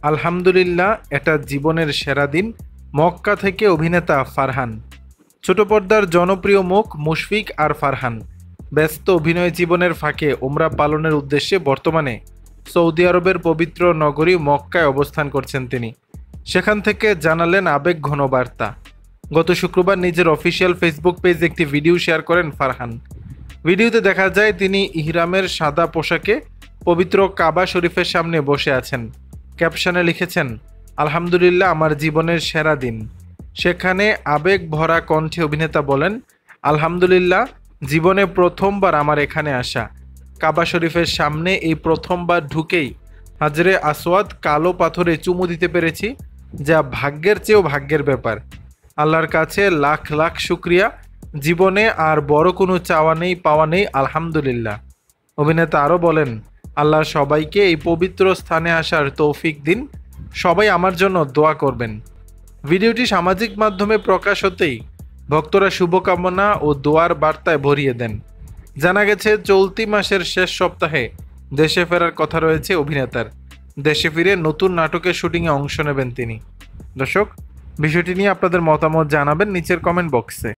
আলহামদুলিল্লাহ, এটা জীবনের সেরা দিন। মক্কা থেকে অভিনেতা ফারহান। ছোট পর্দার জনপ্রিয় মুখ মুশফিক আর ফারহান ব্যস্ত অভিনয় জীবনের ফাঁকে উমরা পালনের উদ্দেশ্যে বর্তমানে সৌদি আরবের পবিত্র নগরী মক্কায় অবস্থান করছেন তিনি। সেখান থেকে জানালেন আবেগ ঘন বার্তা। গত শুক্রবার নিজের অফিসিয়াল ফেসবুক পেজে একটি ভিডিও শেয়ার করেন ফারহান। ভিডিওতে দেখা যায় তিনি ইহরামের সাদা পোশাকে পবিত্র কাবা শরীফের সামনে বসে আছেন। ক্যাপশনে লিখেছেন, আলহামদুলিল্লাহ, আমার জীবনের সেরা দিন। সেখানে আবেগ ভরা কণ্ঠে অভিনেতা বলেন, আলহামদুলিল্লাহ, জীবনে প্রথমবার আমার এখানে আসা। কাবা শরীফের সামনে এই প্রথমবার ঢুকেই হাজরে আসওয়াদ কালো পাথরে চুমু দিতে পেরেছি, যা ভাগ্যের চেয়েও ভাগ্যের ব্যাপার। আল্লাহর কাছে লাখ লাখ শুক্রিয়া। জীবনে আর বড় কোনো চাওয়া নেই, পাওয়া নেই, আলহামদুলিল্লাহ। অভিনেতা আরও বলেন, আল্লাহ সবাইকে এই পবিত্র স্থানে আসার তৌফিক দিন। সবাই আমার জন্য দোয়া করবেন। ভিডিওটি সামাজিক মাধ্যমে প্রকাশ হতেই ভক্তরা শুভকামনা ও দোয়ার বার্তায় ভরিয়ে দেন। জানা গেছে, চলতি মাসের শেষ সপ্তাহে দেশে ফেরার কথা রয়েছে অভিনেতার। দেশে ফিরে নতুন নাটকের শুটিংয়ে অংশ নেবেন তিনি। দর্শক, বিষয়টি নিয়ে আপনাদের মতামত জানাবেন নিচের কমেন্ট বক্সে।